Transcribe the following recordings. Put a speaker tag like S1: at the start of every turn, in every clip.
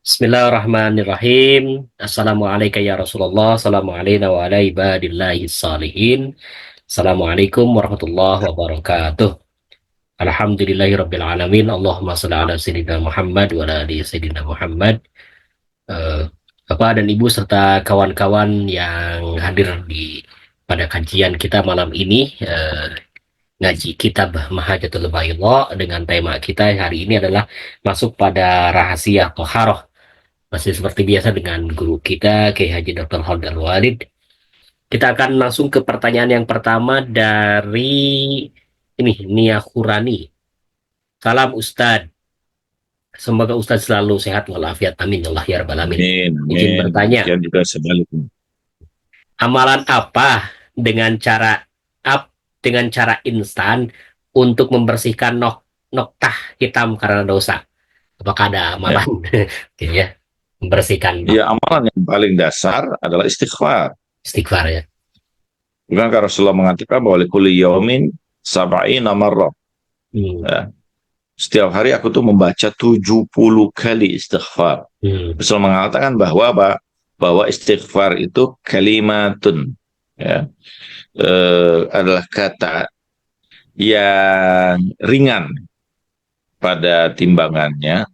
S1: Bismillahirrahmanirrahim. Assalamualaikum ya Rasulullah. Assalamualaikum wa ala ibadillahi salihin. Assalamualaikum warahmatullahi wabarakatuh. Alhamdulillahi rabbil alamin. Allahumma salli ala sayyidina Muhammad wa ala ali sayyidina Muhammad. Eh, Bapak dan Ibu serta kawan-kawan yang hadir di pada kajian kita malam ini, ngaji kitab Mahajatul Baydha dengan tema kita hari ini adalah masuk pada rahasia Toharoh. Masih seperti biasa dengan guru kita, Kiai Haji Dr. Khalid Al-Walid. Kita akan langsung ke pertanyaan yang pertama dari ini, Nia Khurani. Salam Ustadz. Semoga Ustadz selalu sehat walafiat. Amin. Ya Allah ya Rabbal Alamin.
S2: Amin,
S1: Izin
S2: amin.
S1: bertanya,
S2: Demikian juga sebaliknya.
S1: amalan apa dengan cara dengan cara instan untuk membersihkan noktah hitam karena dosa? Apakah ada
S2: Ya.
S1: amalan gitu ya, membersihkan
S2: Ya, amalan yang paling dasar adalah istighfar.
S1: istighfar ya?
S2: Bukankah Rasulullah mengatakan bahwa likulli yaumin sab'ina marrah.
S1: Hmm.
S2: Ya. Setiap hari aku tuh membaca 70 kali istighfar.
S1: Hmm.
S2: Rasulullah mengatakan bahwa apa? Bahwa istighfar itu kalimatun. Ya. Adalah kata yang ringan pada timbangannya,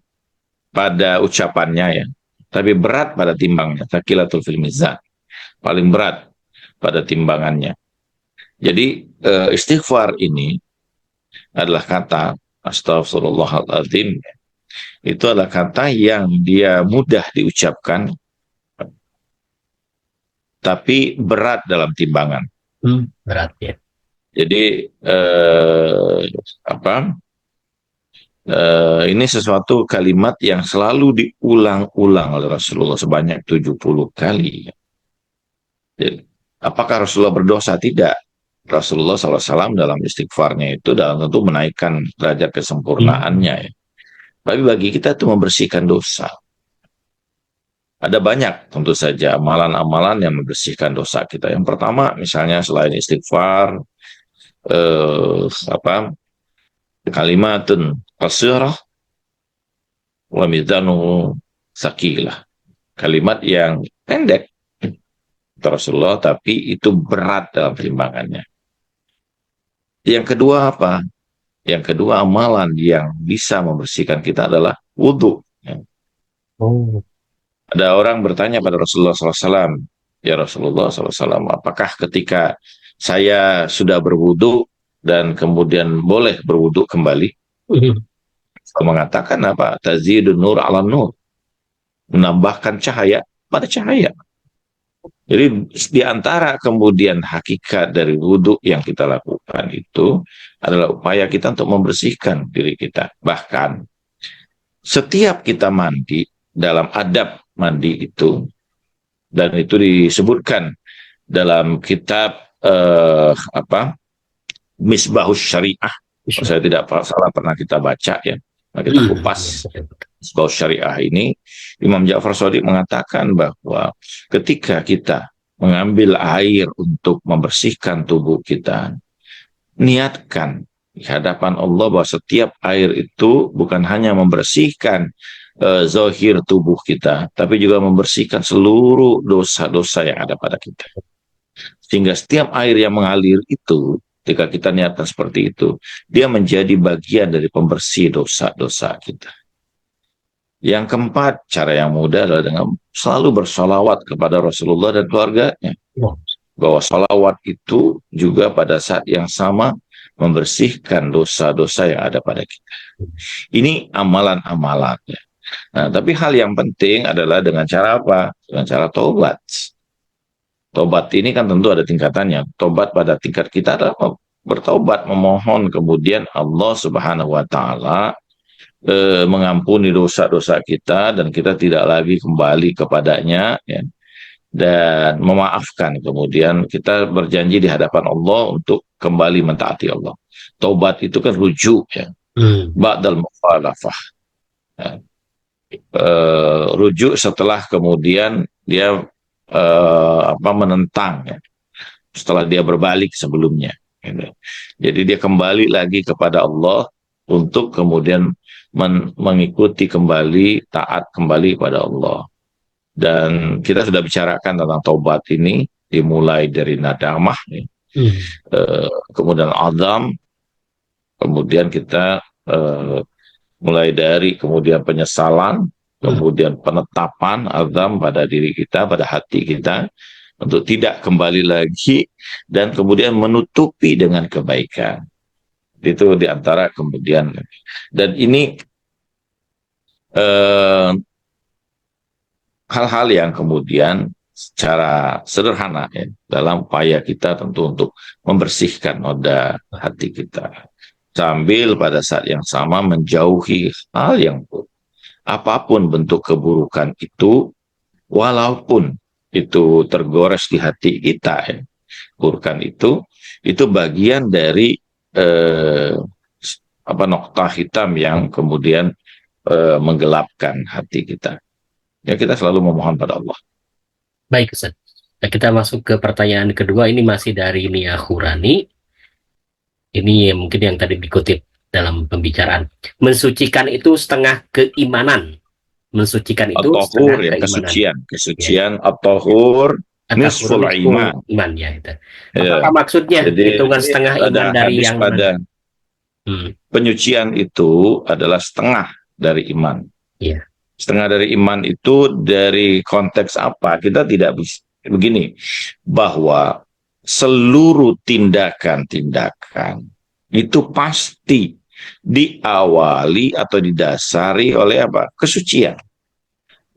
S2: pada ucapannya ya, tapi berat pada timbangnya. Thaqilatul fil mizan, paling berat pada timbangannya. Jadi istighfar ini adalah kata astagfirullahaladzim, itu adalah kata yang dia mudah diucapkan tapi berat dalam timbangan.
S1: Berat ya.
S2: Jadi apa? Ini sesuatu kalimat yang selalu diulang-ulang oleh Rasulullah sebanyak 70 kali. Jadi, apakah Rasulullah berdosa? Tidak. Rasulullah SAW dalam istighfarnya itu dalam tentu menaikkan derajat kesempurnaannya. Ya. Tapi bagi kita itu membersihkan dosa. Ada banyak tentu saja amalan-amalan yang membersihkan dosa kita. Yang pertama misalnya selain istighfar, kalimatun qasirah wa mizanu sakilah. Kalimat yang pendek Rasulullah tapi itu berat dalam timbangannya. Yang kedua apa? Yang kedua amalan yang bisa membersihkan kita adalah wudhu.
S1: Oh.
S2: Ada orang bertanya pada Rasulullah SAW, ya Rasulullah SAW, apakah ketika saya sudah berwudhu dan kemudian boleh berwudhu kembali? Saya mengatakan apa? Tazidun nur ala nur, menambahkan cahaya pada cahaya. Jadi di antara kemudian hakikat dari wudhu yang kita lakukan itu adalah upaya kita untuk membersihkan diri kita. Bahkan setiap kita mandi, dalam adab mandi itu, dan itu disebutkan dalam kitab Misbahus Syariah, kalau saya tidak salah pernah kita baca ya, nah, kita kupas Misbahus Syariah ini, Imam Ja'far Shadiq mengatakan bahwa ketika kita mengambil air untuk membersihkan tubuh kita, niatkan di hadapan Allah bahwa setiap air itu bukan hanya membersihkan zahir tubuh kita, tapi juga membersihkan seluruh dosa-dosa yang ada pada kita. Sehingga setiap air yang mengalir itu, ketika kita niatkan seperti itu, dia menjadi bagian dari pembersih dosa-dosa kita. Yang keempat, cara yang mudah adalah dengan selalu bersolawat kepada Rasulullah dan keluarganya. Bahwa solawat itu juga pada saat yang sama membersihkan dosa-dosa yang ada pada kita. Ini amalan-amalannya. Nah, tapi hal yang penting adalah dengan cara apa? Dengan cara tobat. Tobat ini kan tentu ada tingkatannya. Tobat pada tingkat kita adalah bertobat, memohon kemudian Allah Subhanahu wa Ta'ala mengampuni dosa-dosa kita dan kita tidak lagi kembali kepadanya, ya, dan memaafkan. Kemudian kita berjanji di hadapan Allah untuk kembali mentaati Allah. Tobat itu kan rujuk, ya. Ba'dal mukhalafah. Ya. Rujuk setelah kemudian dia menentang, ya, setelah dia berbalik sebelumnya, gitu. Jadi dia kembali lagi kepada Allah untuk kemudian mengikuti kembali, taat kembali pada Allah. Dan kita sudah bicarakan tentang taubat ini, dimulai dari nadamah, kemudian azam, kemudian kita mulai dari kemudian penyesalan, kemudian penetapan azam pada diri kita, pada hati kita, untuk tidak kembali lagi, dan kemudian menutupi dengan kebaikan. Itu diantara kemudian. Dan ini hal-hal yang kemudian secara sederhana ya, dalam upaya kita tentu untuk membersihkan noda hati kita, sambil pada saat yang sama menjauhi hal yang buruk. Apapun bentuk keburukan itu, walaupun itu tergores di hati kita ya, keburukan itu bagian dari noktah hitam yang kemudian menggelapkan hati kita. Ya, kita selalu memohon pada Allah.
S1: Baik, Ustaz. Nah, kita masuk ke pertanyaan kedua. Ini masih dari Nia Khurani. Ini mungkin yang tadi dikutip dalam pembicaraan. Mensucikan itu setengah keimanan. Mensucikan itu setengah
S2: ya,
S1: keimanan.
S2: Kesucian at-tahur nisful iman.
S1: Ya, itu. Apakah maksudnya
S2: jadi,
S1: hitungan setengah iman dari yang
S2: pada penyucian itu adalah setengah dari iman.
S1: Iya.
S2: Setengah dari iman itu dari konteks apa? Kita tidak bisa begini, bahwa seluruh tindakan-tindakan itu pasti diawali atau didasari oleh apa? Kesucian.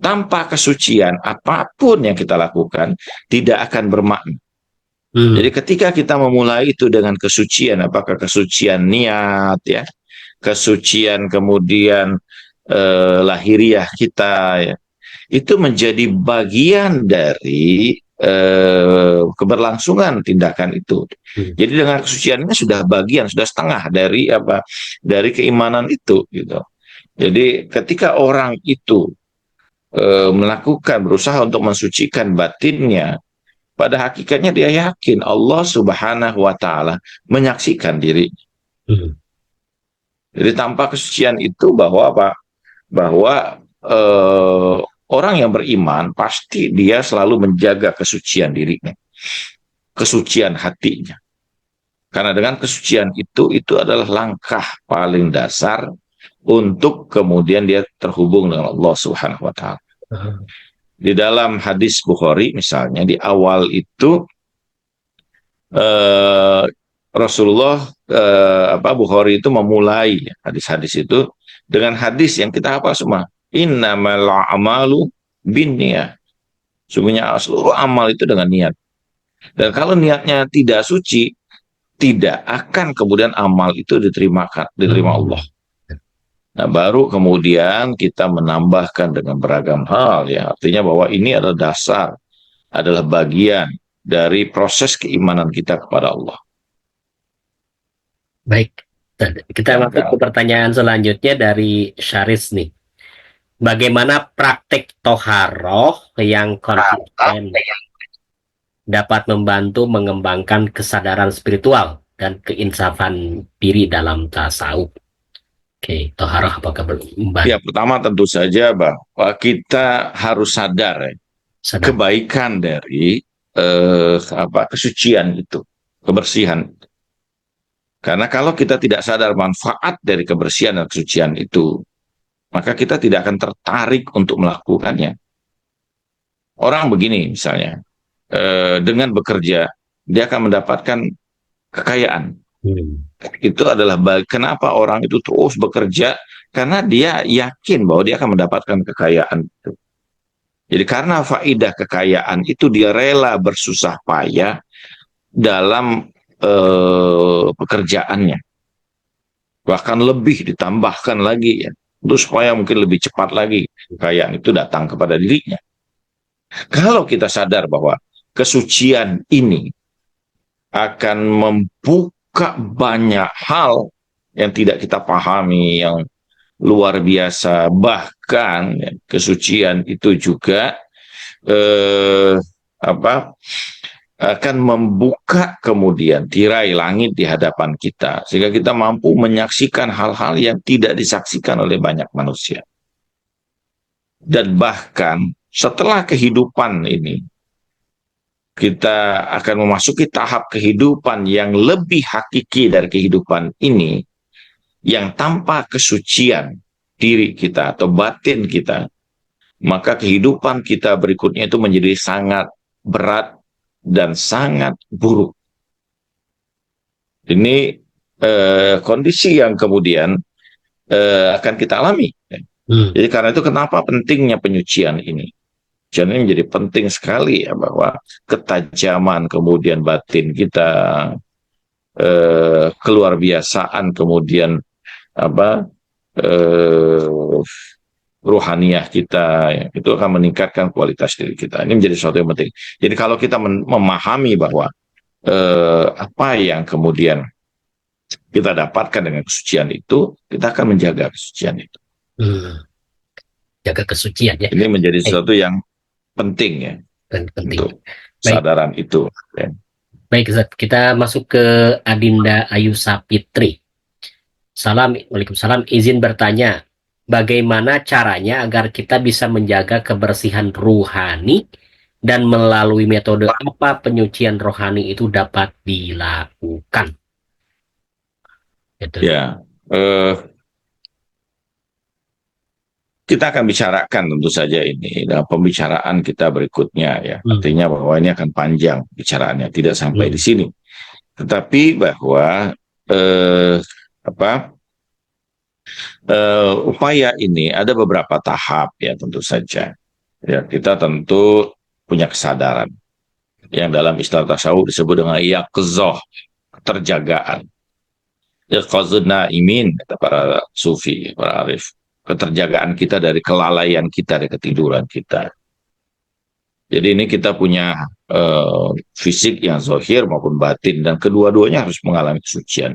S2: Tanpa kesucian, apapun yang kita lakukan tidak akan bermakna. Jadi ketika kita memulai itu dengan kesucian, apakah kesucian niat, ya, kesucian kemudian lahiriah kita, ya, itu menjadi bagian dari keberlangsungan tindakan itu. Jadi dengan kesuciannya sudah bagian, sudah setengah dari apa? Dari keimanan itu, gitu. Jadi ketika orang itu melakukan, berusaha untuk mensucikan batinnya, pada hakikatnya dia yakin Allah Subhanahu wa Ta'ala menyaksikan dirinya. Jadi tanpa kesucian itu bahwa apa? Bahwa orang yang beriman pasti dia selalu menjaga kesucian dirinya, kesucian hatinya. Karena dengan kesucian itu adalah langkah paling dasar untuk kemudian dia terhubung dengan Allah Subhanahu wa Ta'ala. Di dalam hadis Bukhari misalnya, di awal itu Rasulullah Bukhari itu memulai hadis-hadis itu dengan hadis yang kita hafal semua. Innamal a'malu binniyah. Sungguhnya seluruh amal itu dengan niat. Dan kalau niatnya tidak suci, tidak akan kemudian amal itu diterima Allah. Nah, baru kemudian kita menambahkan dengan beragam hal, ya. Artinya bahwa ini adalah dasar, adalah bagian dari proses keimanan kita kepada Allah.
S1: Baik, kita masuk ke pertanyaan selanjutnya dari Syaris nih. Bagaimana praktik toharoh yang konsisten dapat membantu mengembangkan kesadaran spiritual dan keinsafan diri dalam tasawuf? Oke, toharoh apakah membantu?
S2: Ya, pertama tentu saja bahwa kita harus sadar kebaikan dari kesucian itu, kebersihan. Karena kalau kita tidak sadar manfaat dari kebersihan dan kesucian itu, maka kita tidak akan tertarik untuk melakukannya. Orang begini misalnya, dengan bekerja, dia akan mendapatkan kekayaan. Itu adalah kenapa orang itu terus bekerja, karena dia yakin bahwa dia akan mendapatkan kekayaan itu. Jadi karena faidah kekayaan itu, dia rela bersusah payah dalam pekerjaannya. Bahkan lebih ditambahkan lagi, ya, untuk supaya mungkin lebih cepat lagi kekayaan itu datang kepada dirinya. Kalau kita sadar bahwa kesucian ini akan membuka banyak hal yang tidak kita pahami, yang luar biasa, bahkan kesucian itu juga akan membuka kemudian tirai langit di hadapan kita, sehingga kita mampu menyaksikan hal-hal yang tidak disaksikan oleh banyak manusia. Dan bahkan setelah kehidupan ini, kita akan memasuki tahap kehidupan yang lebih hakiki dari kehidupan ini, yang tanpa kesucian diri kita atau batin kita, maka kehidupan kita berikutnya itu menjadi sangat berat dan sangat buruk. Ini kondisi yang kemudian akan kita alami. Jadi karena itu kenapa pentingnya penyucian ini. Penyucian ini menjadi penting sekali ya, bahwa ketajaman kemudian batin kita, keluar biasaan kemudian ruhaniyah kita, ya, itu akan meningkatkan kualitas diri kita. Ini menjadi sesuatu yang penting. Jadi kalau kita memahami bahwa apa yang kemudian kita dapatkan dengan kesucian itu, kita akan menjaga kesucian itu.
S1: Jaga kesucian ya.
S2: Ini menjadi sesuatu yang penting ya,
S1: penting.
S2: Untuk kesadaran itu. Ya.
S1: Baik, kita masuk ke Adinda Ayu Sapitri. Waalaikumsalam. Izin bertanya, bagaimana caranya agar kita bisa menjaga kebersihan ruhani dan melalui metode apa penyucian rohani itu dapat dilakukan? Gitu.
S2: Ya, kita akan bicarakan tentu saja ini dalam pembicaraan kita berikutnya ya. Artinya bahwa ini akan panjang bicaraannya, tidak sampai di sini. Tetapi bahwa upaya ini ada beberapa tahap ya, tentu saja. Ya, kita tentu punya kesadaran yang dalam istilah tasawuf disebut dengan yaqzah, keterjagaan. Yaqzuna imin, kata para sufi, para arif. Keterjagaan kita dari kelalaian kita, dari ketiduran kita. Jadi ini kita punya fisik yang zahir maupun batin, dan kedua-duanya harus mengalami kesucian.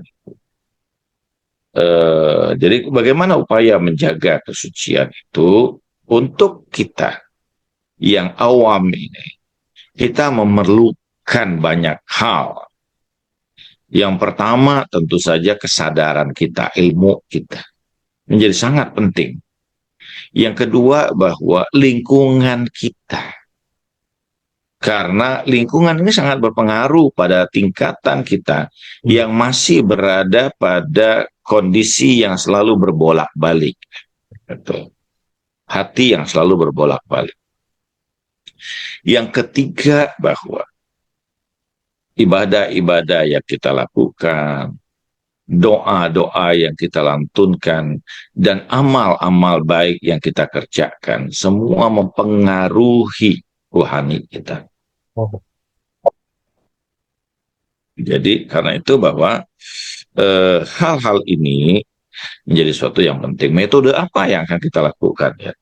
S2: Jadi bagaimana upaya menjaga kesucian itu untuk kita yang awam ini? Kita memerlukan banyak hal. Yang pertama tentu saja kesadaran kita, ilmu kita menjadi sangat penting. Yang kedua bahwa lingkungan kita, karena lingkungan ini sangat berpengaruh pada tingkatan kita yang masih berada pada kondisi yang selalu berbolak-balik. Betul. Hati yang selalu berbolak-balik. Yang ketiga bahwa ibadah-ibadah yang kita lakukan, doa-doa yang kita lantunkan, dan amal-amal baik yang kita kerjakan, semua mempengaruhi rohani kita. Jadi karena itu bahwa hal-hal ini menjadi sesuatu yang penting. Metode apa yang akan kita lakukan ya?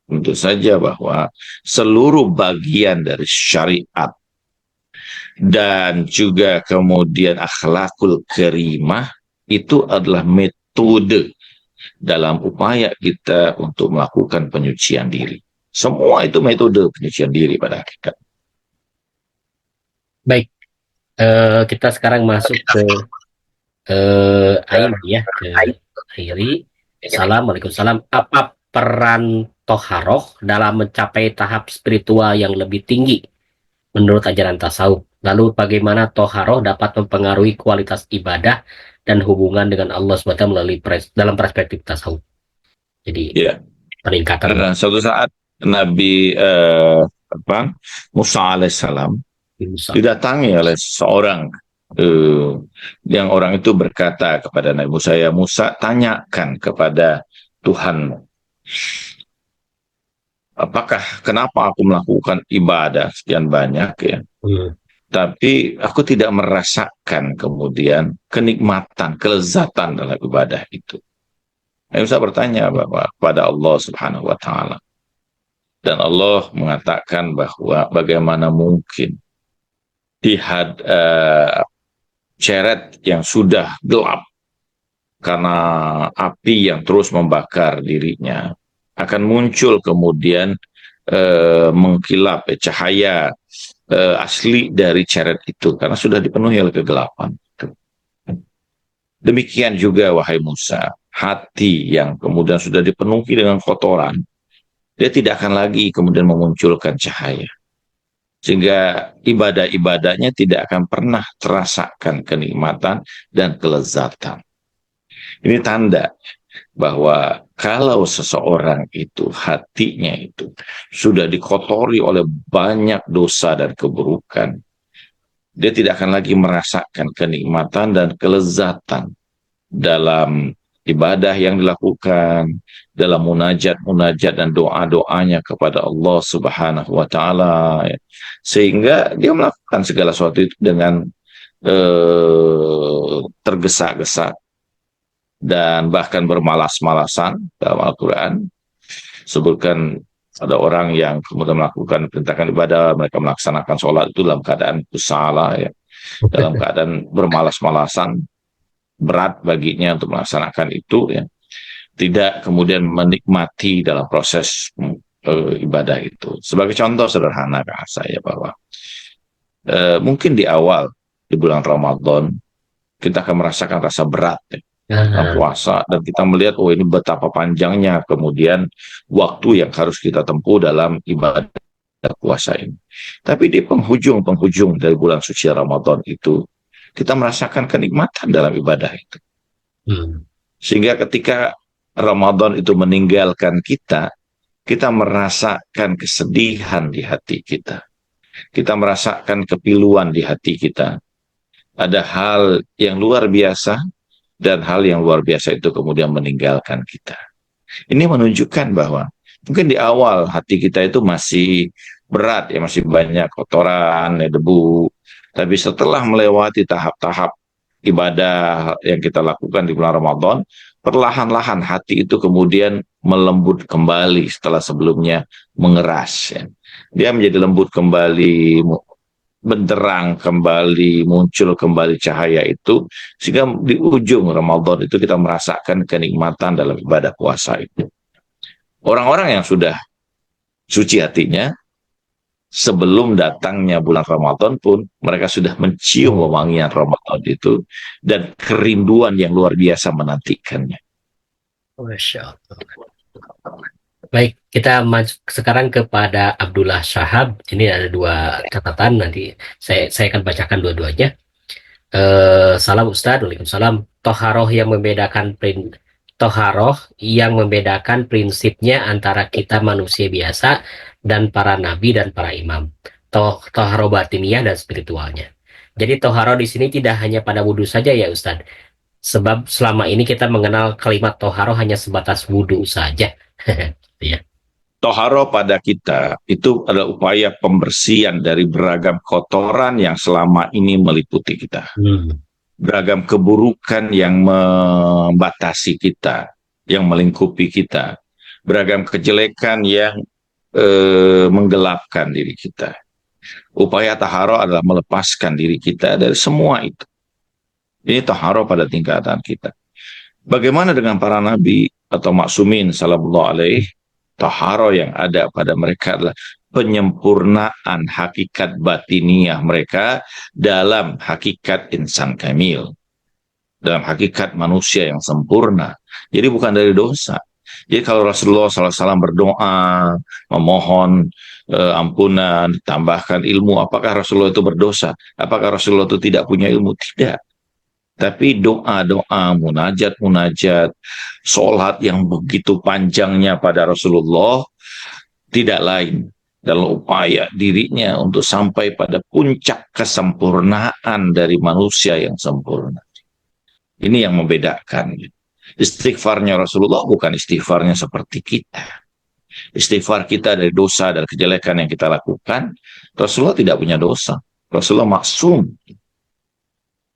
S2: Tentu saja bahwa seluruh bagian dari syariat dan juga kemudian akhlakul karimah itu adalah metode dalam upaya kita untuk melakukan penyucian diri. Semua itu metode penyucian diri pada hakikat.
S1: Baik, kita sekarang masuk ke Airi ya, ke Airi. Waalaikumsalam. Apa peran toharoh dalam mencapai tahap spiritual yang lebih tinggi menurut ajaran tasawuf? Lalu bagaimana toharoh dapat mempengaruhi kualitas ibadah dan hubungan dengan Allah SWT melalui dalam perspektif tasawuf? Jadi
S2: ya,
S1: peningkatan.
S2: Suatu saat Nabi Musa alaihissalam didatangi oleh seorang yang orang itu berkata kepada Nabi Musa, ya Musa, tanyakan kepada Tuhan, kenapa aku melakukan ibadah sekian banyak ya, tapi aku tidak merasakan kemudian kenikmatan, kelezatan dalam ibadah itu. Nabi Musa bertanya bahwa kepada Allah Subhanahu wa Ta'ala, dan Allah mengatakan bahwa bagaimana mungkin di ceret yang sudah gelap karena api yang terus membakar dirinya akan muncul kemudian mengkilap cahaya asli dari ceret itu, karena sudah dipenuhi oleh kegelapan. Demikian juga wahai Musa, hati yang kemudian sudah dipenuhi dengan kotoran, dia tidak akan lagi kemudian memunculkan cahaya. Sehingga ibadah-ibadahnya tidak akan pernah terasakan kenikmatan dan kelezatan. Ini tanda bahwa kalau seseorang itu hatinya itu sudah dikotori oleh banyak dosa dan keburukan, dia tidak akan lagi merasakan kenikmatan dan kelezatan dalam ibadah yang dilakukan, dalam munajat-munajat dan doa-doanya kepada Allah Subhanahu wa taala, sehingga dia melakukan segala sesuatu itu dengan tergesa-gesa dan bahkan bermalas-malasan. Dalam Al-Quran sebutkan ada orang yang kemudian melakukan perintahkan ibadah, mereka melaksanakan sholat itu dalam keadaan kusala, ya, dalam keadaan bermalas-malasan, berat baginya untuk melaksanakan itu, ya, tidak kemudian menikmati dalam proses ibadah itu. Sebagai contoh sederhana saya bahwa mungkin di awal di bulan Ramadan kita akan merasakan rasa berat, ya, dalam puasa, dan kita melihat oh ini betapa panjangnya kemudian waktu yang harus kita tempuh dalam ibadah puasa ini. Tapi di penghujung dari bulan suci Ramadan itu kita merasakan kenikmatan dalam ibadah itu. Sehingga ketika Ramadan itu meninggalkan kita, kita merasakan kesedihan di hati kita. Kita merasakan kepiluan di hati kita. Ada hal yang luar biasa, dan hal yang luar biasa itu kemudian meninggalkan kita. Ini menunjukkan bahwa mungkin di awal hati kita itu masih berat, ya, masih banyak kotoran, ya, debu. Tapi setelah melewati tahap-tahap ibadah yang kita lakukan di bulan Ramadan, perlahan-lahan hati itu kemudian melembut kembali setelah sebelumnya mengeras. Ya. Dia menjadi lembut kembali, benderang kembali, muncul kembali cahaya itu, sehingga di ujung Ramadan itu kita merasakan kenikmatan dalam ibadah puasa itu. Orang-orang yang sudah suci hatinya, sebelum datangnya bulan Ramadan pun mereka sudah mencium wewangian Ramadan itu dan kerinduan yang luar biasa menantikannya.
S1: Masya Allah. Baik, kita sekarang kepada Abdullah Syahab. Ini ada dua catatan, nanti saya akan bacakan dua-duanya. Salam Ustadz, waalaikumsalam. Toharoh yang membedakan prinsipnya antara kita manusia biasa dan para nabi dan para imam. Toharoh batiniyah dan spiritualnya. Jadi toharoh di sini tidak hanya pada wudhu saja ya Ustadz. Sebab selama ini kita mengenal kalimat toharoh hanya sebatas wudhu saja. Ya.
S2: Toharo pada kita itu adalah upaya pembersihan dari beragam kotoran yang selama ini meliputi kita. Beragam keburukan yang membatasi kita, yang melingkupi kita. Beragam kejelekan yang menggelapkan diri kita. Upaya taharo adalah melepaskan diri kita dari semua itu. Ini taharo pada tingkatan kita. Bagaimana dengan para nabi atau maksumin sallallahu alaihi, taharo yang ada pada mereka adalah penyempurnaan hakikat batiniah mereka dalam hakikat insan kamil, dalam hakikat manusia yang sempurna. Jadi bukan dari dosa. Jadi kalau Rasulullah SAW berdoa, memohon ampunan, tambahkan ilmu, apakah Rasulullah itu berdosa? Apakah Rasulullah itu tidak punya ilmu? Tidak. Tapi doa-doa, munajat-munajat, sholat yang begitu panjangnya pada Rasulullah tidak lain dalam upaya dirinya untuk sampai pada puncak kesempurnaan dari manusia yang sempurna. Ini yang membedakan. Istighfarnya Rasulullah bukan istighfarnya seperti kita. Istighfar kita dari dosa dan kejelekan yang kita lakukan, Rasulullah tidak punya dosa. Rasulullah maksum.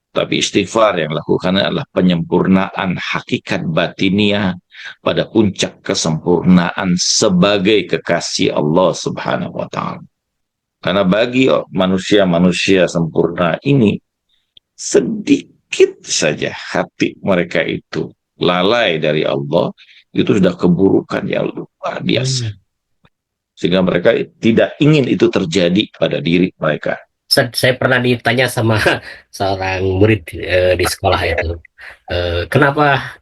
S2: Tapi istighfar yang dilakukan adalah penyempurnaan hakikat batiniah pada puncak kesempurnaan sebagai kekasih Allah Subhanahu wa ta'ala. Karena bagi manusia-manusia sempurna ini, sedikit saja hati mereka itu lalai dari Allah, itu sudah keburukan yang luar biasa. sehingga mereka tidak ingin itu terjadi pada diri mereka.
S1: Saya pernah ditanya sama seorang murid di sekolah itu, kenapa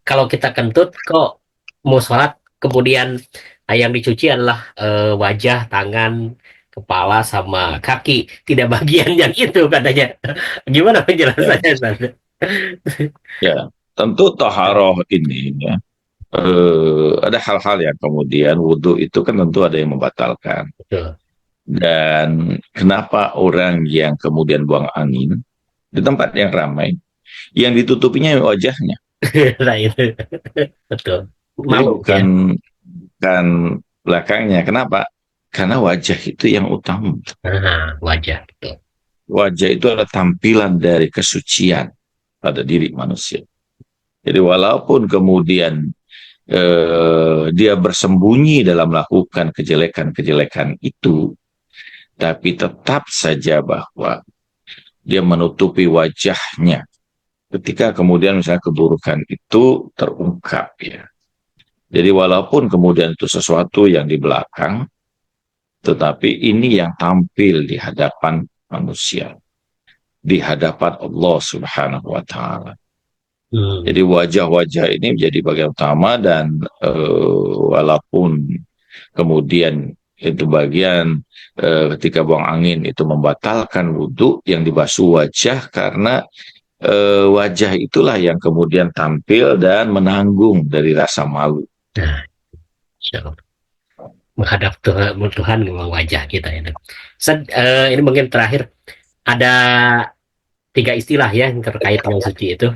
S1: kalau kita kentut kok mau sholat kemudian yang dicuci adalah wajah, tangan, kepala sama kaki, tidak bagian yang itu katanya. Gimana penjelasannya, Ustaz?
S2: Ya, tentu taharoh ini ya, ada hal-hal yang kemudian wudhu itu kan tentu ada yang membatalkan.
S1: Betul.
S2: Dan kenapa orang yang kemudian buang angin di tempat yang ramai, yang ditutupinya wajahnya.
S1: Nah, itu betul.
S2: Jadi
S1: Malu
S2: bukan
S1: ya.
S2: bukan belakangnya. Kenapa? Karena wajah itu yang utama.
S1: Nah, wajah betul.
S2: Wajah itu adalah tampilan dari kesucian pada diri manusia. Jadi walaupun kemudian dia bersembunyi dalam melakukan kejelekan-kejelekan itu, tapi tetap saja bahwa dia menutupi wajahnya ketika kemudian misalnya keburukan itu terungkap ya. Jadi walaupun kemudian itu sesuatu yang di belakang, tetapi ini yang tampil di hadapan manusia, di hadapan Allah Subhanahu wa Ta'ala. Jadi wajah-wajah ini menjadi bagian utama, dan walaupun kemudian itu bagian ketika buang angin itu membatalkan wudhu yang dibasuh wajah, karena wajah itulah yang kemudian tampil dan menanggung dari rasa malu.
S1: Nah, Insya Allah. Menghadap Tuhan memang wajah kita ini. Ini mungkin terakhir ada 3 istilah ya yang terkait dengan suci itu.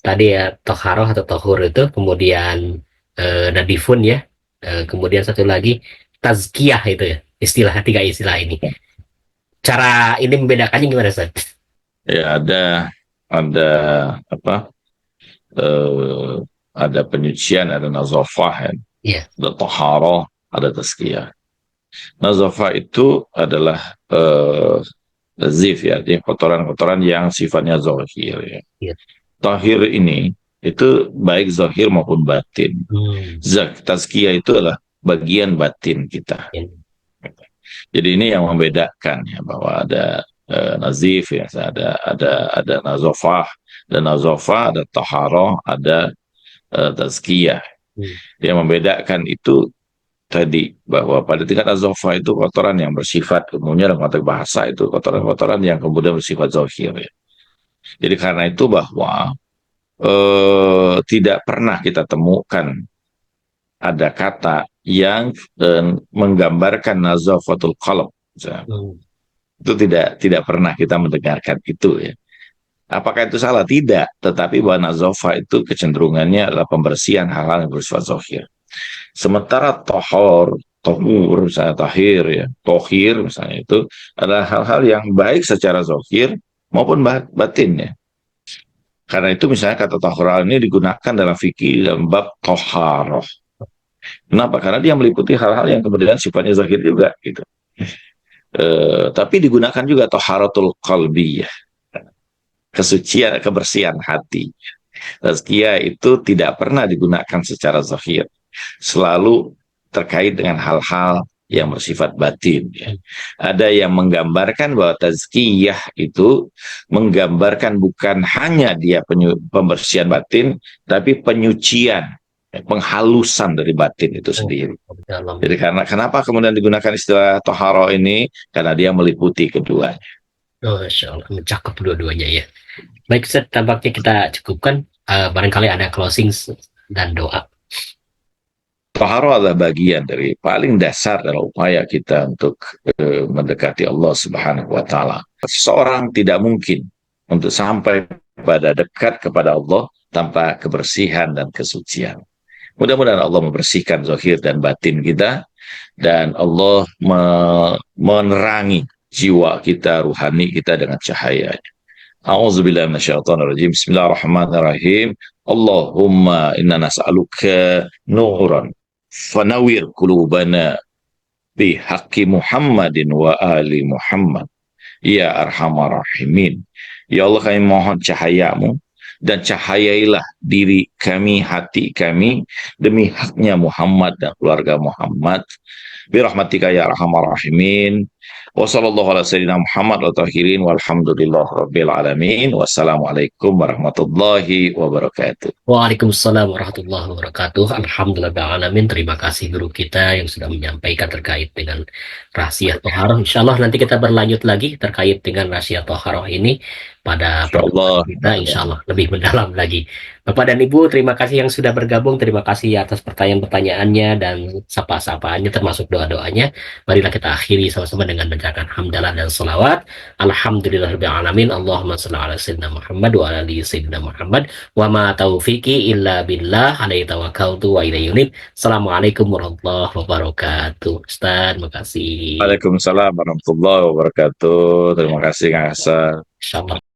S1: Tadi ya toharoh atau tohur itu, kemudian nadifun ya, kemudian satu lagi tazkiyah itu ya. 3 istilah ini. Cara ini membedakannya gimana, Ustaz?
S2: Ya, ada apa? Eh, ada penyucian, ada nazafah,
S1: Iya.
S2: ada taharah, ada tazkiyah. Nazafah itu adalah zif ya, jadi kotoran-kotoran yang sifatnya zahir ya.
S1: Iya.
S2: Tahir ini itu baik zahir maupun batin. Tazkiyah itu adalah bagian batin kita.
S1: Iya.
S2: Jadi ini yang membedakan ya, bahwa ada nazif ya, ada nazafah, dan nazafah, ada taharah, ada tazkiyah. Yang membedakan itu tadi, bahwa pada tingkat nazafah itu kotoran yang bersifat, umumnya dalam konteks bahasa itu kotoran-kotoran yang kemudian bersifat zahir ya. Jadi karena itu bahwa tidak pernah kita temukan ada kata yang menggambarkan nazafatul qalb. Itu tidak pernah kita mendengarkan itu ya. Apakah itu salah? Tidak. Tetapi bahwa nazafa itu kecenderungannya adalah pembersihan hal-hal yang bersifat zahir. Sementara tohur, misalnya tahir ya, tohir misalnya, itu adalah hal-hal yang baik secara zahir maupun batin ya. Karena itu misalnya kata tohur ini digunakan dalam fikih dalam bab toharoh. Kenapa? Karena dia meliputi hal-hal yang kemudian sifatnya zahir juga gitu. Tapi digunakan juga toharatul qalbiyah, kesucian, kebersihan hati. Tazkiyah itu tidak pernah digunakan secara zahir, selalu terkait dengan hal-hal yang bersifat batin ya. Ada yang menggambarkan bahwa tazkiyah itu menggambarkan bukan hanya dia pembersihan batin, tapi penyucian, penghalusan dari batin itu sendiri. Jadi kenapa kemudian digunakan istilah toharo ini? Karena dia meliputi keduanya.
S1: Oh, Masya Allah, mencakup dua-duanya ya. Baik, Ustaz, tampaknya kita cukupkan. Barangkali ada closing dan doa.
S2: Tahara adalah bagian dari paling dasar dalam upaya kita untuk mendekati Allah Subhanahu wa Ta'ala. Seorang tidak mungkin untuk sampai pada dekat kepada Allah tanpa kebersihan dan kesucian. Mudah-mudahan Allah membersihkan zahir dan batin kita, dan Allah menerangi jiwa kita, ruhani kita dengan cahayanya. A'udzubillahi minasyaitonirrajim. Bismillahirrahmanirrahim. Allahumma inna nas'aluka nuran fanawir qulubana bi haqqi Muhammadin wa ali Muhammad ya arhamar rahimin. Ya Allah, kami mohon cahayamu dan cahayailah diri kami, hati kami, demi haknya Muhammad dan keluarga Muhammad. Birahmatika ya arhamar rahimin. Wa sallallahu ala sayyidina Muhammad wa tahirin walhamdulillah rabbil alamin. Wassalamualaikum warahmatullahi wabarakatuh.
S1: Waalaikumsalam warahmatullahi wabarakatuh. Alhamdulillah. Terima kasih guru kita yang sudah menyampaikan terkait dengan rahasia Toharoh. Insya Allah nanti kita berlanjut lagi terkait dengan rahasia Toharoh ini pada pertemuan
S2: Insyaallah.
S1: kita. Insya Allah lebih mendalam lagi. Bapak dan Ibu, terima kasih yang sudah bergabung. Terima kasih atas pertanyaan-pertanyaannya dan sapa-sapaannya termasuk doa-doanya. Marilah kita akhiri sama-sama dengan menjalankan hamdalah dan salawat. Alhamdulillahirrahmanirrahim. Allahumma shalli ala sayyidina Muhammad wa ala ali sayyidina Muhammad. Wa ma taufiqi illa billah alaihi tawakkaltu wa ilaihi unib. Assalamualaikum warahmatullahi wabarakatuh. Ustaz, makasih.
S2: Waalaikumsalam warahmatullahi wabarakatuh. Terima kasih Kang Hasan.
S1: Insyaallah.